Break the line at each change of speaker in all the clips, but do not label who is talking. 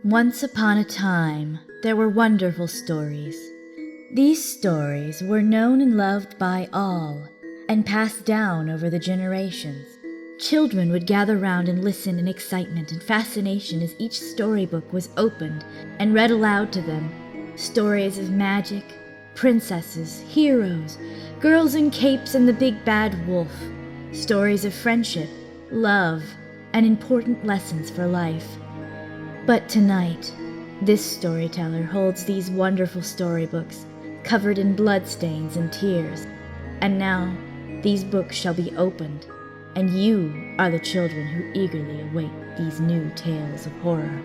Once upon a time, there were wonderful stories. These stories were known and loved by all, and passed down over the generations. Children would gather round and listen in excitement and fascination as each storybook was opened and read aloud to them. Stories of magic, princesses, heroes, girls in capes and the big bad wolf. Stories of friendship, love, and important lessons for life. But tonight, this storyteller holds these wonderful storybooks, covered in bloodstains and tears. And now, these books shall be opened, and you are the children who eagerly await these new tales of horror.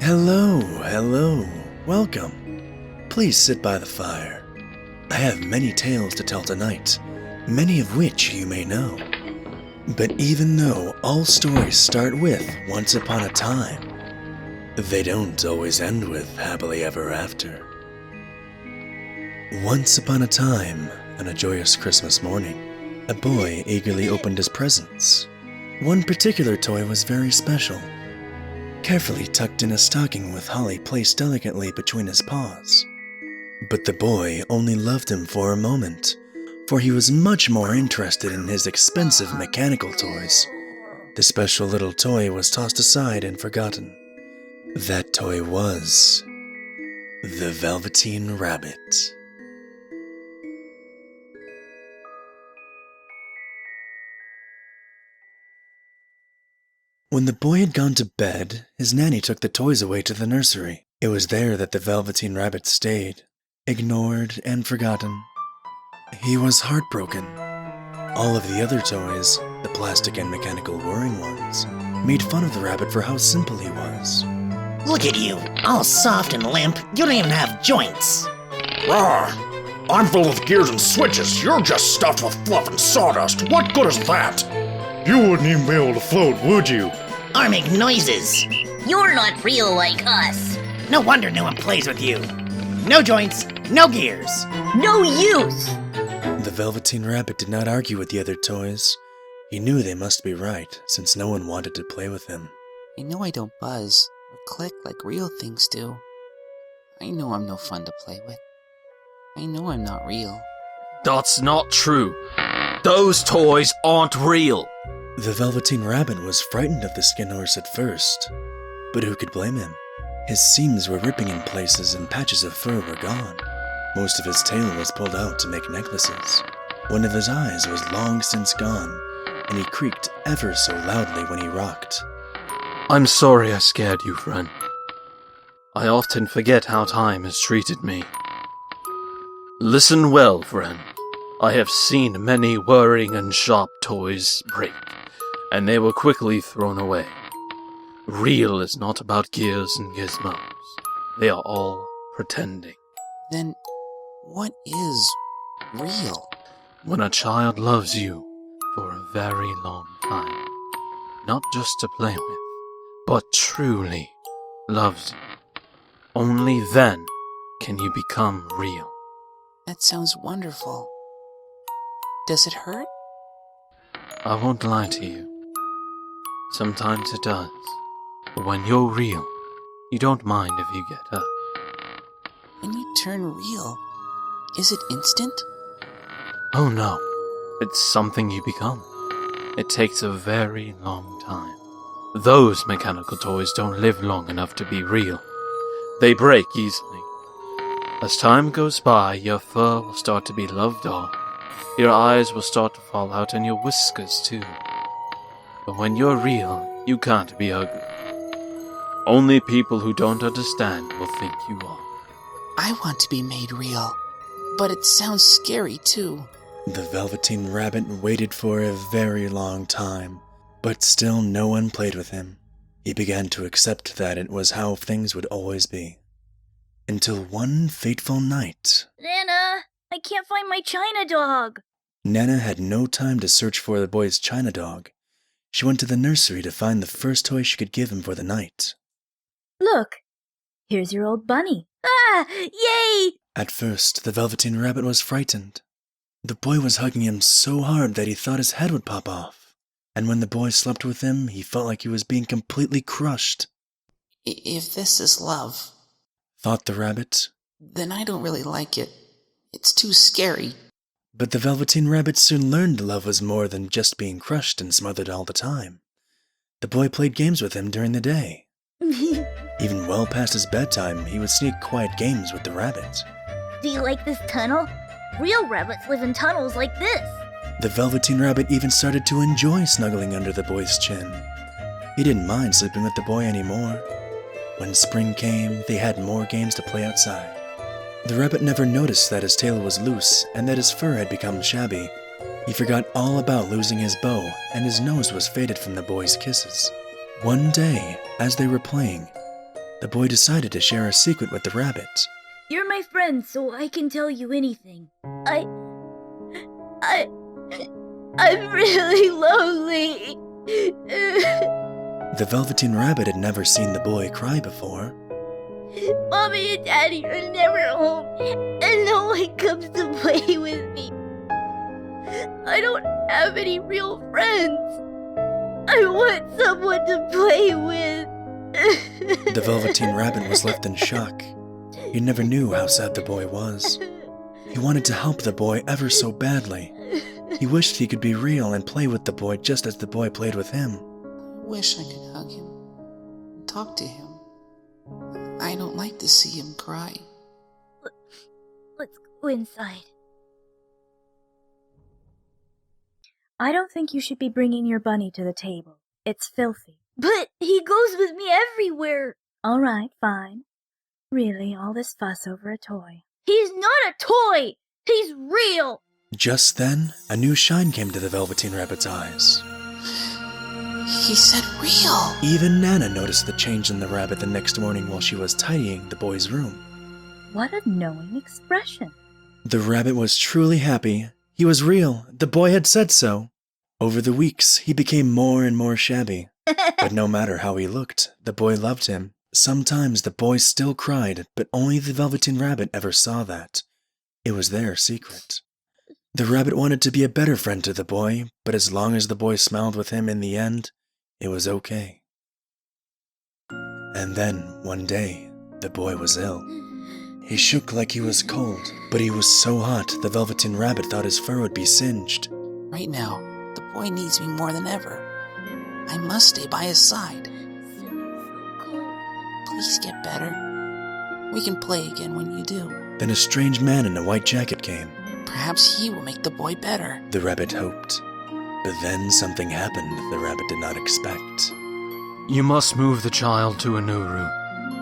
Hello, welcome. Please sit by the fire. I have many tales to tell tonight, many of which you may know. But even though all stories start with once upon a time, they don't always end with happily ever after. Once upon a time, on a joyous Christmas morning, a boy eagerly opened his presents. One particular toy was very special, carefully tucked in a stocking with holly placed delicately between his paws. But the boy only loved him for a moment, for he was much more interested in his expensive mechanical toys. The special little toy was tossed aside and forgotten. That toy was the Velveteen Rabbit. When the boy had gone to bed, his nanny took the toys away to the nursery. It was there that the Velveteen Rabbit stayed, ignored and forgotten. He was heartbroken. All of the other toys, the plastic and mechanical whirring ones, made fun of the rabbit for how simple he was.
Look at you, all soft and limp. You don't even have joints.
Rawr! I'm full of gears and switches. You're just stuffed with fluff and sawdust. What good is that? You wouldn't even be able to float, would you?
Or make noises.
You're not real like us.
No wonder no one plays with you. No joints, no gears.
No use!
The Velveteen Rabbit did not argue with the other toys. He knew they must be right, since no one wanted to play with him.
I know I don't buzz or click like real things do. I know I'm no fun to play with. I know I'm not real.
That's not true. Those toys aren't real.
The Velveteen Rabbit was frightened of the skin horse at first, but who could blame him? His seams were ripping in places and patches of fur were gone. Most of his tail was pulled out to make necklaces. One of his eyes was long since gone, and he creaked ever so loudly when he rocked.
I'm sorry I scared you, friend. I often forget how time has treated me. Listen well, friend. I have seen many whirring and sharp toys break, and they were quickly thrown away. Real is not about gears and gizmos. They are all pretending.
Then, what is real?
When a child loves you for a very long time, not just to play with, but truly loves you, only then can you become real.
That sounds wonderful. Does it hurt?
I won't lie to you. Sometimes it does. But when you're real, you don't mind if you get hurt.
When you turn real, is it instant?
Oh no, it's something you become. It takes a very long time. Those mechanical toys don't live long enough to be real. They break easily. As time goes by, your fur will start to be loved off. Your eyes will start to fall out and your whiskers too. But when you're real, you can't be ugly. Only people who don't understand will think you are.
I want to be made real, but it sounds scary too.
The Velveteen Rabbit waited for a very long time, but still no one played with him. He began to accept that it was how things would always be. Until one fateful night.
Nana, I can't find my China dog.
Nana had no time to search for the boy's China dog. She went to the nursery to find the first toy she could give him for the night.
Look, here's your old bunny. Ah, yay!
At first, the Velveteen Rabbit was frightened. The boy was hugging him so hard that he thought his head would pop off. and when the boy slept with him, he felt like he was being completely crushed.
If this is love,
Thought the rabbit.
then I don't really like it. It's too scary.
But the Velveteen Rabbit soon learned love was more than just being crushed and smothered all the time. The boy played games with him during the day. Even well past his bedtime, he would sneak quiet games with the rabbit.
Do you like this tunnel? Real rabbits live in tunnels like this.
The Velveteen Rabbit even started to enjoy snuggling under the boy's chin. He didn't mind sleeping with the boy anymore. When spring came, they had more games to play outside. The rabbit never noticed that his tail was loose and that his fur had become shabby. He forgot all about losing his bow, and his nose was faded from the boy's kisses. One day, as they were playing, the boy decided to share a secret with the rabbit.
You're my friend, so I can tell you anything.
I'm really lonely.
The Velveteen Rabbit had never seen the boy cry before.
Mommy and Daddy are never home, and no one comes to play with me. I don't have any real friends. I want someone to play with.
The Velveteen Rabbit was left in shock. He never knew how sad the boy was. He wanted to help the boy ever so badly. He wished he could be real and play with the boy just as the boy played with him.
I wish I could hug him and talk to him. I don't like to see him cry.
Let's go inside. I don't think you should be bringing your bunny to the table. It's filthy.
But he goes with me everywhere.
All right, fine. Really, all this fuss over a toy.
He's not a toy. He's real.
Just then, a new shine came to the Velveteen Rabbit's eyes.
He said real.
Even Nana noticed the change in the rabbit the next morning while she was tidying the boy's room.
What a knowing expression.
The rabbit was truly happy. He was real. The boy had said so. Over the weeks, he became more and more shabby. But no matter how he looked, the boy loved him. Sometimes the boy still cried, but only the Velveteen Rabbit ever saw that. It was their secret. The rabbit wanted to be a better friend to the boy, but as long as the boy smiled with him in the end, it was okay. And then, one day, the boy was ill. He shook like he was cold, but he was so hot the Velveteen Rabbit thought his fur would be singed.
Right now, the boy needs me more than ever. I must stay by his side.
So cold.
Please get better. We can play again when you do.
Then a strange man in a white jacket came.
Perhaps he will make the boy better.
The rabbit hoped. But then something happened the rabbit did not expect.
You must move the child to a new room,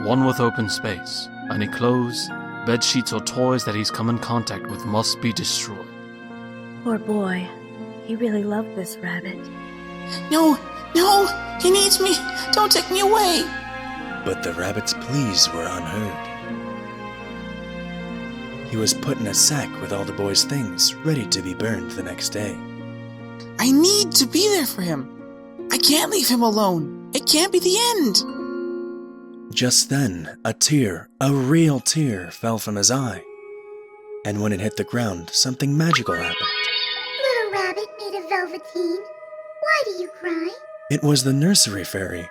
one with open space. Any clothes, bed sheets, or toys that he's come in contact with must be destroyed.
Poor boy. He really loved this rabbit.
No! He needs me! Don't take me away!
But the rabbit's pleas were unheard. He was put in a sack with all the boy's things, ready to be burned the next day.
I need to be there for him. I can't leave him alone. It can't be the end.
Just then, a tear, a real tear, fell from his eye. And when it hit the ground, something magical happened.
Little rabbit made of velveteen, why do you cry?
It was the nursery fairy,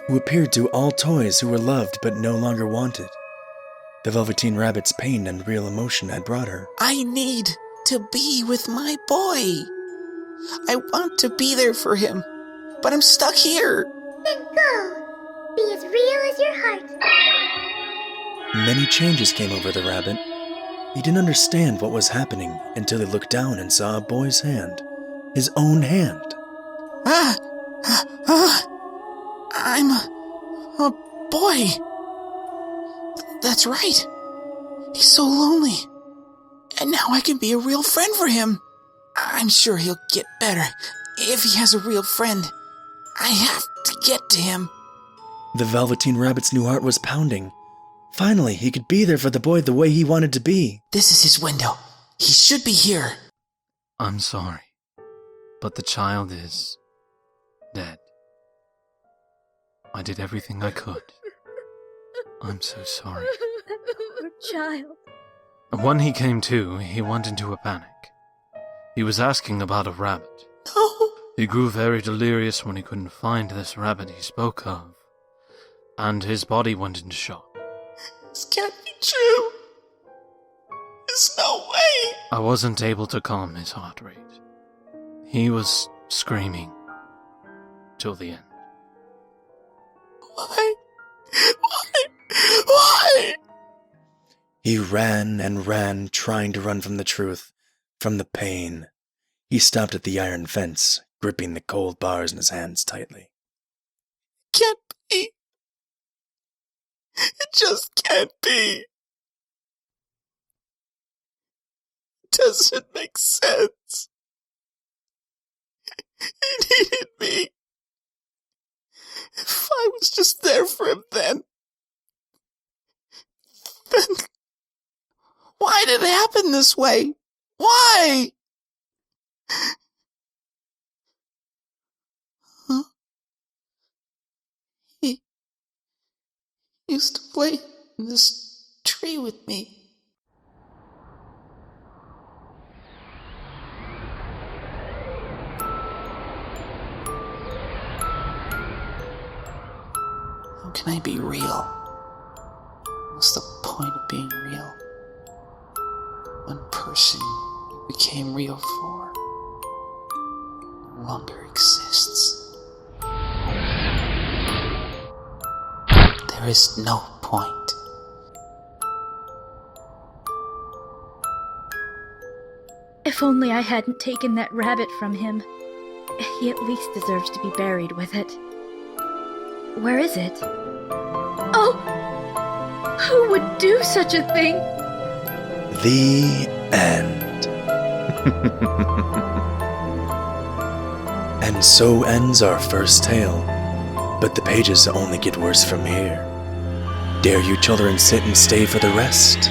who appeared to all toys who were loved but no longer wanted. The Velveteen Rabbit's pain and real emotion had brought her.
I need to be with my boy. I want to be there for him, but I'm stuck here.
Then go. Be as real as your heart.
Many changes came over the rabbit. He didn't understand what was happening until he looked down and saw a boy's hand. His own hand.
I'm a boy. That's right. He's so lonely. And now I can be a real friend for him. I'm sure he'll get better if he has a real friend. I have to get to him.
The Velveteen Rabbit's new heart was pounding. Finally, he could be there for the boy the way he wanted to be.
This is his window. He should be here.
I'm sorry, but the child is dead. I did everything I could. I'm so sorry.
Poor child.
When he came to, he went into a panic. He was asking about a rabbit.
No.
He grew very delirious when he couldn't find this rabbit he spoke of, and his body went into shock.
This can't be true. There's no way.
I wasn't able to calm his heart rate. He was screaming till the end.
Why? Why?
He ran and ran, trying to run from the truth, from the pain. He stopped at the iron fence, gripping the cold bars in his hands tightly.
Can't be. It just can't be. It doesn't make sense. He needed me. If I was just there for him then why did it happen this way? Why? Huh? He used to play in this tree with me. How can I be real? What's the point of being real? One person you became real for no longer exists. There is no point.
If only I hadn't taken that rabbit from him. He at least deserves to be buried with it. Where is it? Oh! Who would do such a thing?
The end. And so ends our first tale. But the pages only get worse from here. Dare you children sit and stay for the rest?